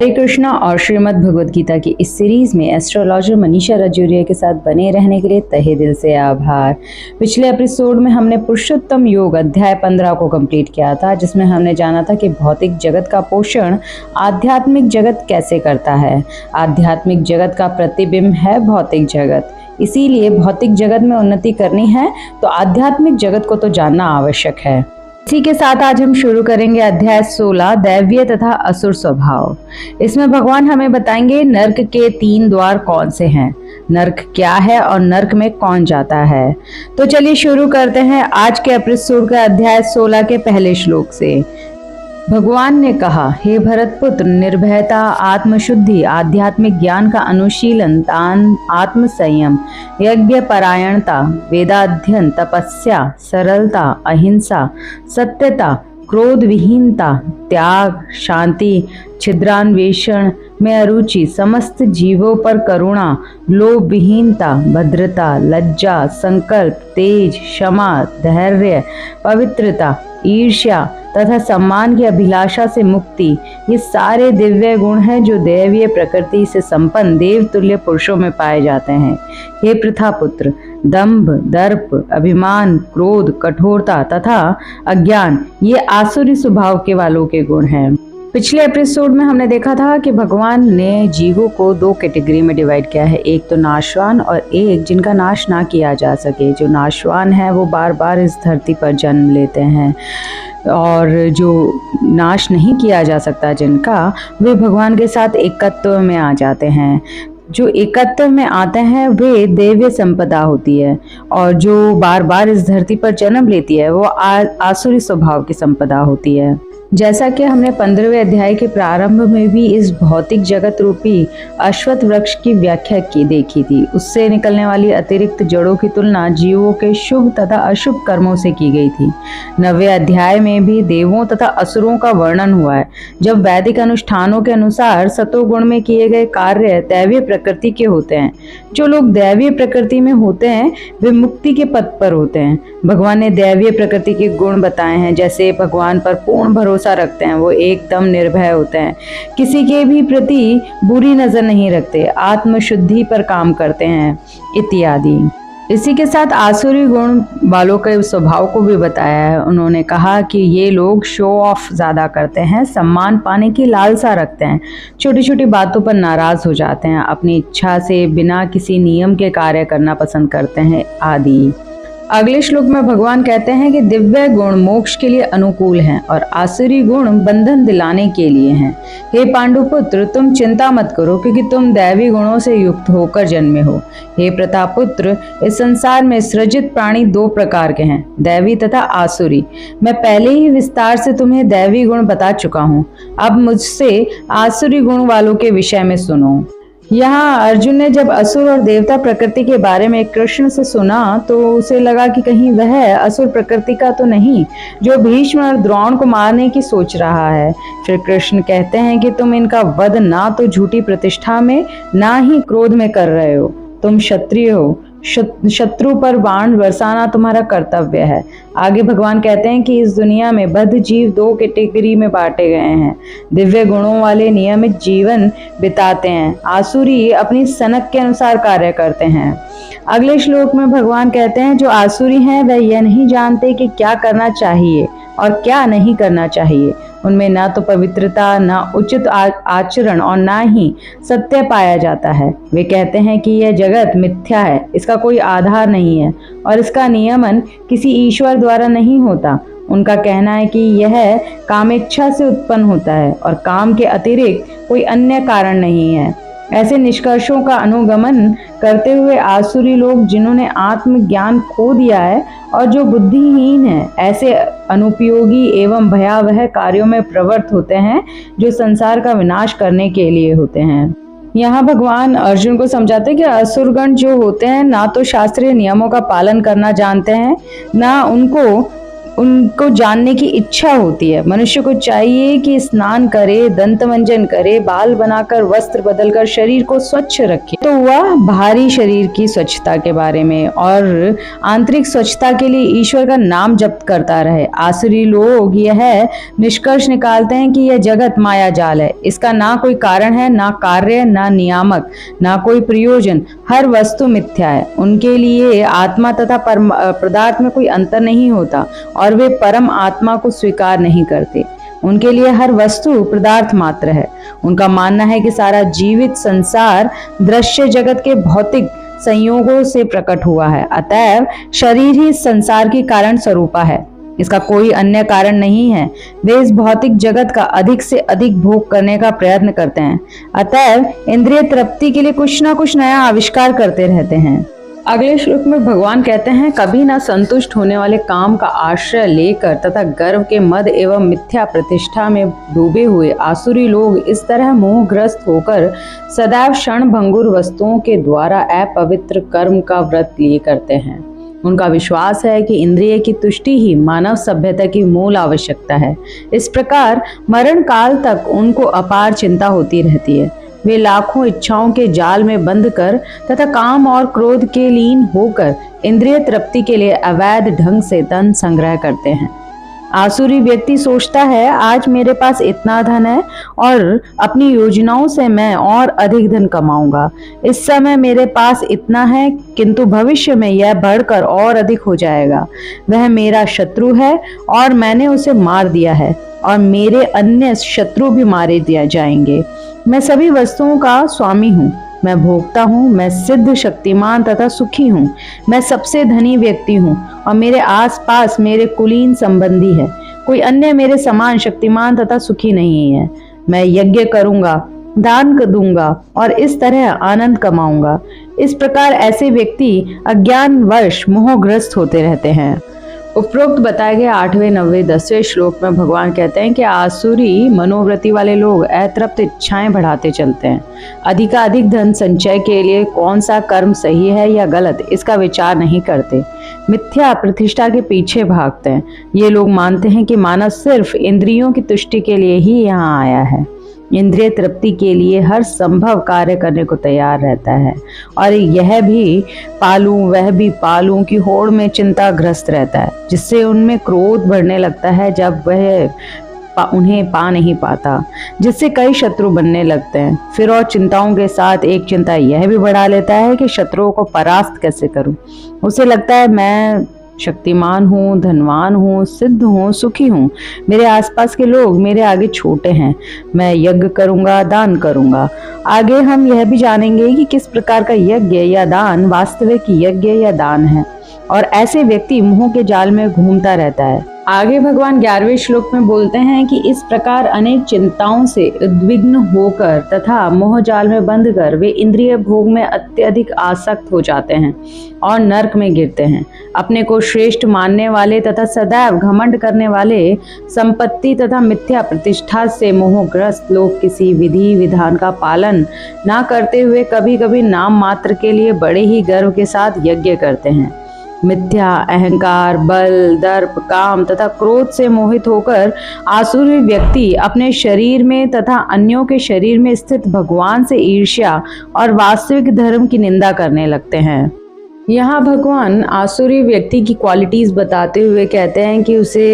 हरे कृष्णा और श्रीमद् भगवद गीता की इस सीरीज में एस्ट्रोलॉजर मनीषा रजौरिया के साथ बने रहने के लिए तहे दिल से आभार। पिछले एपिसोड में हमने पुरुषोत्तम योग अध्याय 15 को कंप्लीट किया था, जिसमें हमने जाना था कि भौतिक जगत का पोषण आध्यात्मिक जगत कैसे करता है। आध्यात्मिक जगत का प्रतिबिंब है भौतिक जगत, इसीलिए भौतिक जगत में उन्नति करनी है तो आध्यात्मिक जगत को तो जानना आवश्यक है। इसी के साथ आज हम शुरू करेंगे अध्याय 16 दैवीय तथा असुर स्वभाव। इसमें भगवान हमें बताएंगे नर्क के 3 द्वार कौन से हैं, नर्क क्या है और नर्क में कौन जाता है। तो चलिए शुरू करते हैं आज के एपिसोड का अध्याय 16 के पहले श्लोक से। भगवान ने कहा, हे भरतपुत्र, निर्भयता, आत्मशुद्धि, आध्यात्मिक ज्ञान का अनुशीलन, दान, आत्म संयम, यज्ञ परायणता, वेदाध्ययन, तपस्या, सरलता, अहिंसा, सत्यता, क्रोध विहीनता, त्याग, शांति, छिद्रान्वेषण में अरुचि, समस्त जीवों पर करुणा, लोभ विहीनता, भद्रता, लज्जा, संकल्प, तेज, क्षमा, धैर्य, पवित्रता, ईर्ष्या तथा सम्मान की अभिलाषा से मुक्ति, ये सारे दिव्य गुण हैं जो दैवीय प्रकृति से संपन्न देव तुल्य पुरुषों में पाए जाते हैं। हे प्रथापुत्र, दंभ, दर्प, अभिमान, क्रोध, कठोरता तथा अज्ञान ये आसुरी स्वभाव के वालों के गुण हैं। पिछले एपिसोड में हमने देखा था कि भगवान ने जीवों को 2 कैटेगरी में डिवाइड किया है, एक तो नाशवान और एक जिनका नाश ना किया जा सके। जो नाशवान है वो बार बार इस धरती पर जन्म लेते हैं, और जो नाश नहीं किया जा सकता जिनका, वे भगवान के साथ एकत्व में आ जाते हैं। जो एकत्व में आते हैं वे दैवीय संपदा होती है, और जो बार बार इस धरती पर जन्म लेती है वो आसुरी स्वभाव की संपदा होती है। जैसा कि हमने 15वें अध्याय के प्रारंभ में भी इस भौतिक जगत रूपी अश्वत्थ वृक्ष की व्याख्या की देखी थी, उससे निकलने वाली अतिरिक्त जड़ों की तुलना जीवों के शुभ तथा अशुभ कर्मों से की गई थी। 9वें अध्याय में भी देवों तथा असुरों का वर्णन हुआ है। जब वैदिक अनुष्ठानों के अनुसार सतोगुण में किए गए कार्य दैवीय प्रकृति के होते हैं। जो लोग दैवीय प्रकृति में होते हैं वे मुक्ति के पथ पर होते हैं। भगवान ने दैवीय प्रकृति के गुण बताए हैं, जैसे भगवान पर पूर्ण भरोसा रखते हैं, वो एकदम निर्भय होते हैं, किसी के भी प्रति बुरी नजर नहीं रखते, आत्मशुद्धि पर काम करते हैं इत्यादि। इसी के साथ आसुरी गुण वालों के स्वभाव को भी बताया है। उन्होंने कहा कि ये लोग शो ऑफ ज्यादा करते हैं, सम्मान पाने की लालसा रखते हैं, छोटी छोटी बातों पर नाराज हो जाते हैं, अपनी इच्छा से बिना किसी नियम के कार्य करना पसंद करते हैं आदि। अगले श्लोक में भगवान कहते हैं कि दिव्य गुण मोक्ष के लिए अनुकूल हैं और आसुरी गुण बंधन दिलाने के लिए हैं। हे पांडुपुत्र, तुम चिंता मत करो, क्योंकि तुम दैवी गुणों से युक्त होकर जन्मे हो। हे प्रतापुत्र, इस संसार में सृजित प्राणी 2 प्रकार के हैं, दैवी तथा आसुरी। मैं पहले ही विस्तार से तुम्हें दैवी गुण बता चुका हूँ, अब मुझसे आसुरी गुण वालों के विषय में सुनो। यहाँ अर्जुन ने जब असुर और देवता प्रकृति के बारे में कृष्ण से सुना तो उसे लगा कि कहीं वह असुर प्रकृति का तो नहीं जो भीष्म और द्रोण को मारने की सोच रहा है। फिर कृष्ण कहते हैं कि तुम इनका वध ना तो झूठी प्रतिष्ठा में ना ही क्रोध में कर रहे हो, तुम क्षत्रिय हो, शत्रु पर बाण बरसाना तुम्हारा कर्तव्य है। आगे भगवान कहते हैं कि इस दुनिया में बद्ध जीव 2 कैटेगरी में बांटे गए हैं। दिव्य गुणों वाले नियमित जीवन बिताते हैं, आसुरी अपनी सनक के अनुसार कार्य करते हैं। अगले श्लोक में भगवान कहते हैं जो आसुरी हैं वह यह नहीं जानते कि क्या करना चाहिए और क्या नहीं करना चाहिए। उनमें ना तो पवित्रता, ना उचित आचरण और ना ही सत्य पाया जाता है। वे कहते हैं कि यह जगत मिथ्या है, इसका कोई आधार नहीं है और इसका नियमन किसी ईश्वर द्वारा नहीं होता। उनका कहना है कि यह कामेच्छा से उत्पन्न होता है और काम के अतिरिक्त कोई अन्य कारण नहीं है। ऐसे निष्कर्षों का अनुगमन करते हुए आसुरी लोग, जिन्होंने आत्मज्ञान खो दिया है और जो बुद्धिहीन है, ऐसे अनुपयोगी एवं भयावह कार्यों में प्रवृत्त होते हैं जो संसार का विनाश करने के लिए होते हैं। यहाँ भगवान अर्जुन को समझाते हैं कि असुरगण जो होते हैं ना तो शास्त्रीय नियमों का पालन करना जानते हैं, ना उनको उनको जानने की इच्छा होती है। मनुष्य को चाहिए कि स्नान करे, दंतमंजन करे, बाल बनाकर, वस्त्र बदलकर शरीर को स्वच्छ रखे। तो वह बाहरी शरीर की स्वच्छता के बारे में और आंतरिक स्वच्छता के लिए ईश्वर का नाम जप करता रहे। आसुरी लोग यह निष्कर्ष निकालते हैं कि यह जगत माया जाल है। इसका ना कोई कारण है, ना कार्य, ना नियामक, ना कोई प्रयोजन। हर वस्तु मिथ्या है। उनके लिए आत्मा तथा पदार्थ में कोई अंतर नहीं होता और वे परम आत्मा को स्वीकार नहीं करते। उनके लिए हर वस्तु पदार्थ मात्र है। उनका मानना है कि सारा जीवित संसार दृश्य जगत के भौतिक संयोगों से प्रकट हुआ है, अतएव शरीर ही संसार की कारण स्वरूपा है, इसका कोई अन्य कारण नहीं है। वे इस भौतिक जगत का अधिक से अधिक भोग करने का प्रयत्न करते हैं, अतएव इंद्रिय तृप्ति के लिए कुछ ना कुछ नया आविष्कार करते रहते हैं। अगले श्लोक में भगवान कहते हैं, कभी ना संतुष्ट होने वाले काम का आश्रय लेकर तथा गर्व के मद एवं मिथ्या प्रतिष्ठा में डूबे हुए आसुरी लोग इस तरह मोहग्रस्त होकर सदैव क्षणभंगुर वस्तुओं के द्वारा अपवित्र कर्म का व्रत लिए करते हैं। उनका विश्वास है कि इंद्रिय की तुष्टि ही मानव सभ्यता की मूल आवश्यकता है। इस प्रकार मरण काल तक उनको अपार चिंता होती रहती है। वे लाखों इच्छाओं के जाल में बंध कर तथा काम और क्रोध के लीन होकर इंद्रिय तृप्ति के लिए अवैध ढंग से धन संग्रह करते हैं। आसुरी व्यक्ति सोचता है, आज मेरे पास इतना धन है और अपनी योजनाओं से मैं और अधिक धन कमाऊंगा। इस समय मेरे पास इतना है, किंतु भविष्य में यह बढ़कर और अधिक हो जाएगा। वह मेरा शत्रु है और मैंने उसे मार दिया है और मेरे अन्य शत्रु भी मारे दिए जाएंगे। मैं सभी वस्तुओं का स्वामी हूँ, मैं भोगता हूँ, मैं सिद्ध, शक्तिमान तथा सुखी हूँ। मैं सबसे धनी व्यक्ति हूँ और मेरे आसपास मेरे कुलीन संबंधी है। कोई अन्य मेरे समान शक्तिमान तथा सुखी नहीं है। मैं यज्ञ करूंगा, दान दूंगा और इस तरह आनंद कमाऊंगा। इस प्रकार ऐसे व्यक्ति अज्ञानवश मोहग्रस्त होते रहते हैं। उपरोक्त बताए गए 8वें, 9वें, 10वें श्लोक में भगवान कहते हैं कि आसुरी मनोवृत्ति वाले लोग अतृप्त इच्छाएं बढ़ाते चलते हैं। अधिकाधिक धन संचय के लिए कौन सा कर्म सही है या गलत, इसका विचार नहीं करते। मिथ्या प्रतिष्ठा के पीछे भागते हैं। ये लोग मानते हैं कि मानव सिर्फ इंद्रियों की तुष्टि के लिए ही यहाँ आया है। इंद्रिय तृप्ति के लिए हर संभव कार्य करने को तैयार रहता है और यह भी पालूं वह भी पालूं की होड़ में चिंताग्रस्त रहता है, जिससे उनमें क्रोध बढ़ने लगता है जब वह उन्हें पा नहीं पाता, जिससे कई शत्रु बनने लगते हैं। फिर और चिंताओं के साथ एक चिंता यह भी बढ़ा लेता है कि शत्रुओं को परास्त कैसे करूं। उसे लगता है मैं शक्तिमान हूँ, धनवान हूँ, सिद्ध हूँ, सुखी हूँ। मेरे आसपास के लोग मेरे आगे छोटे हैं। मैं यज्ञ करूँगा, दान करूँगा। आगे हम यह भी जानेंगे कि किस प्रकार का यज्ञ या दान वास्तविक यज्ञ या दान है और ऐसे व्यक्ति मुंह के जाल में घूमता रहता है। आगे भगवान 11वें श्लोक में बोलते हैं कि इस प्रकार अनेक चिंताओं से उद्विग्न होकर तथा मोह जाल में बंध कर वे इंद्रिय भोग में अत्यधिक आसक्त हो जाते हैं और नरक में गिरते हैं। अपने को श्रेष्ठ मानने वाले तथा सदैव घमंड करने वाले संपत्ति तथा मिथ्या प्रतिष्ठा से मोहग्रस्त लोग किसी विधि विधान का पालन न करते हुए कभी कभी नाम मात्र के लिए बड़े ही गर्व के साथ यज्ञ करते हैं। मिथ्या अहंकार, बल, दर्प, काम तथा क्रोध से मोहित होकर आसुरी व्यक्ति अपने शरीर में तथा अन्यों के शरीर में स्थित भगवान से ईर्ष्या और वास्तविक धर्म की निंदा करने लगते हैं। यहाँ भगवान आसुरी व्यक्ति की क्वालिटीज बताते हुए कहते हैं कि उसे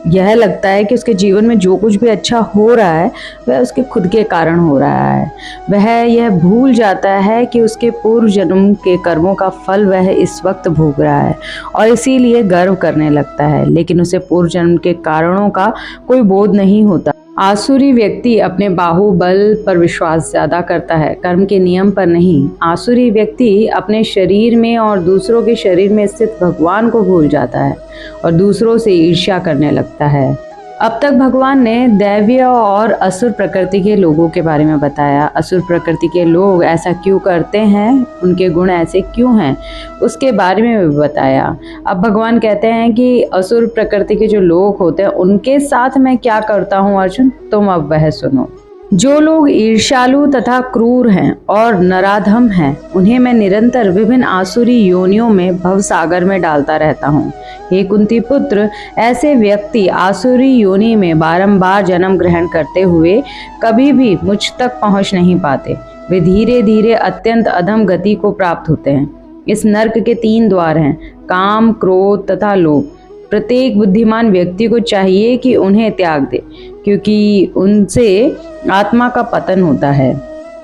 यह लगता है कि उसके जीवन में जो कुछ भी अच्छा हो रहा है वह उसके खुद के कारण हो रहा है। वह यह भूल जाता है कि उसके पूर्व जन्म के कर्मों का फल वह इस वक्त भोग रहा है और इसीलिए गर्व करने लगता है, लेकिन उसे पूर्व जन्म के कारणों का कोई बोध नहीं होता। आसुरी व्यक्ति अपने बाहुबल पर विश्वास ज्यादा करता है, कर्म के नियम पर नहीं। आसुरी व्यक्ति अपने शरीर में और दूसरों के शरीर में स्थित भगवान को भूल जाता है और दूसरों से ईर्ष्या करने लगता है। अब तक भगवान ने दैवीय और असुर प्रकृति के लोगों के बारे में बताया। असुर प्रकृति के लोग ऐसा क्यों करते हैं, उनके गुण ऐसे क्यों हैं, उसके बारे में भी बताया। अब भगवान कहते हैं कि असुर प्रकृति के जो लोग होते हैं उनके साथ मैं क्या करता हूँ अर्जुन, तुम अब वह सुनो। जो लोग ईर्ष्यालु तथा क्रूर हैं और नराधम हैं, उन्हें मैं निरंतर विभिन्न आसुरी योनियों में भवसागर में डालता रहता हूँ। हे कुंती पुत्र, ऐसे व्यक्ति आसुरी योनि में बारंबार जन्म ग्रहण करते हुए कभी भी मुझ तक पहुँच नहीं पाते। वे धीरे धीरे अत्यंत अधम गति को प्राप्त होते हैं। इस नर्क के 3 द्वार हैं, काम, क्रोध तथा लोभ। प्रत्येक बुद्धिमान व्यक्ति को चाहिए कि उन्हें त्याग दे, क्योंकि उनसे आत्मा का पतन होता है।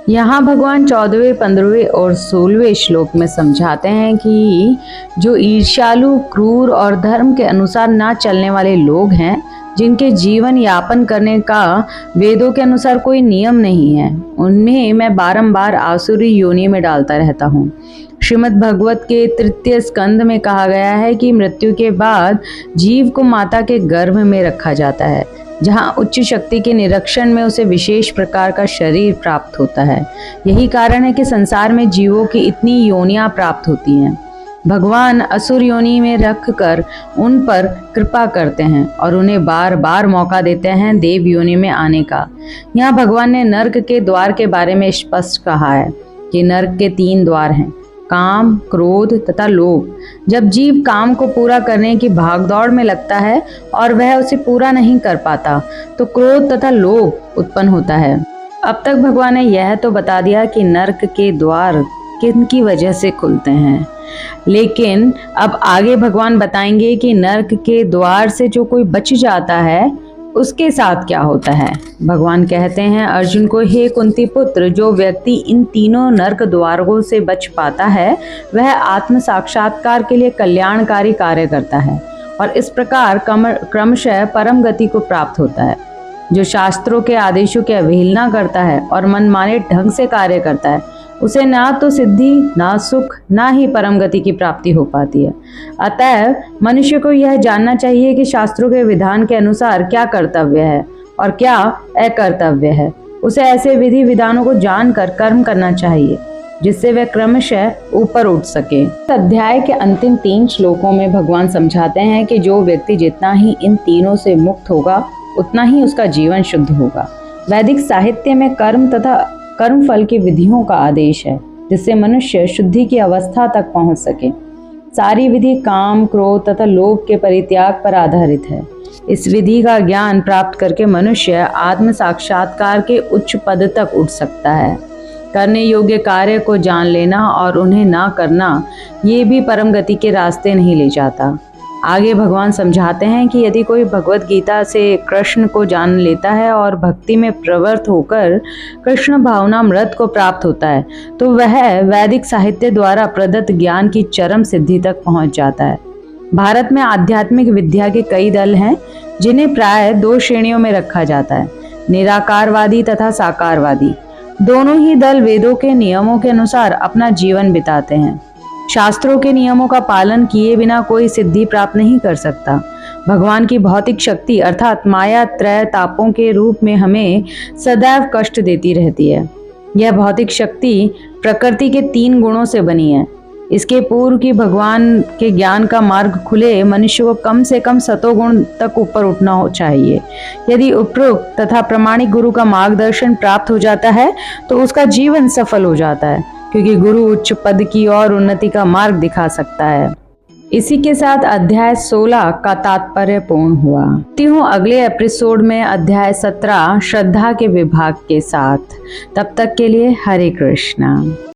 यहाँ भगवान 14वें, 15वें और 16वें श्लोक में समझाते हैं कि जो ईर्ष्यालु, क्रूर और धर्म के अनुसार ना चलने वाले लोग हैं, जिनके जीवन यापन करने का वेदों के अनुसार कोई नियम नहीं है, उनमें मैं बारंबार आसुरी योनि में डालता रहता हूँ। श्रीमद् भगवत के 3 स्कंद में कहा गया है कि मृत्यु के बाद जीव को माता के गर्भ में रखा जाता है, जहाँ उच्च शक्ति के निरीक्षण में उसे विशेष प्रकार का शरीर प्राप्त होता है। यही कारण है कि संसार में जीवों की इतनी योनियां प्राप्त होती हैं। भगवान असुर योनि में रखकर उन पर कृपा करते हैं और उन्हें बार बार मौका देते हैं देव योनि में आने का। यहाँ भगवान ने नर्क के द्वार के बारे में स्पष्ट कहा है कि नर्क के 3 द्वार हैं, काम, क्रोध तथा लोभ। जब जीव काम को पूरा करने की भागदौड़ में लगता है और वह उसे पूरा नहीं कर पाता, तो क्रोध तथा लोभ उत्पन्न होता है। अब तक भगवान ने यह तो बता दिया कि नर्क के द्वार किन की वजह से खुलते हैं, लेकिन अब आगे भगवान बताएंगे कि नर्क के द्वार से जो कोई बच जाता है उसके साथ क्या होता है। भगवान कहते हैं अर्जुन को, हे कुंती पुत्र, जो व्यक्ति इन 3 नर्क द्वारों से बच पाता है वह आत्म साक्षात्कार के लिए कल्याणकारी कार्य करता है और इस प्रकार क्रमशः परम गति को प्राप्त होता है। जो शास्त्रों के आदेशों की अवहेलना करता है और मनमाने ढंग से कार्य करता है, उसे ना तो सिद्धि, ना सुख, ना ही परम गति की प्राप्ति हो पाती है। अतः मनुष्य को यह जानना चाहिए कि शास्त्रों के विधान के अनुसार क्या कर्तव्य है और क्या अकर्तव्य है। उसे ऐसे विधि विधानों को जानकर कर्म करना चाहिए, जिससे वह क्रमशः ऊपर उठ सके। इस अध्याय के अंतिम 3 श्लोकों में भगवान समझाते हैं कि जो व्यक्ति जितना ही इन तीनों से मुक्त होगा, उतना ही उसका जीवन शुद्ध होगा। वैदिक साहित्य में कर्म तथा कर्म फल की विधियों का आदेश है, जिससे मनुष्य शुद्धि की अवस्था तक पहुंच सके। सारी विधि काम, क्रोध तथा लोभ के परित्याग पर आधारित है। इस विधि का ज्ञान प्राप्त करके मनुष्य आत्म साक्षात्कार के उच्च पद तक उठ सकता है। करने योग्य कार्य को जान लेना और उन्हें ना करना, ये भी परम गति के रास्ते नहीं ले जाता। आगे भगवान समझाते हैं कि यदि कोई भगवत गीता से कृष्ण को जान लेता है और भक्ति में प्रवृत्त होकर कृष्ण भावनामृत को प्राप्त होता है, तो वह वैदिक साहित्य द्वारा प्रदत्त ज्ञान की चरम सिद्धि तक पहुंच जाता है। भारत में आध्यात्मिक विद्या के कई दल हैं, जिन्हें प्राय 2 श्रेणियों में रखा जाता है, निराकारवादी तथा साकारवादी। दोनों ही दल वेदों के नियमों के अनुसार अपना जीवन बिताते हैं। शास्त्रों के नियमों का पालन किए बिना कोई सिद्धि प्राप्त नहीं कर सकता। भगवान की भौतिक शक्ति अर्थात माया त्रय तापों के रूप में हमें सदैव कष्ट देती रहती है। यह भौतिक शक्ति प्रकृति के 3 गुणों से बनी है। इसके पूर्व कि भगवान के ज्ञान का मार्ग खुले, मनुष्य को कम से कम सतोगुण तक ऊपर उठना चाहिए। यदि उपरोक्त तथा प्रमाणिक गुरु का मार्गदर्शन प्राप्त हो जाता है, तो उसका जीवन सफल हो जाता है, क्योंकि गुरु उच्च पद की और उन्नति का मार्ग दिखा सकता है। इसी के साथ अध्याय 16 का तात्पर्य पूर्ण हुआ। हूँ अगले एपिसोड में अध्याय 17 श्रद्धा के विभाग के साथ। तब तक के लिए हरे कृष्णा।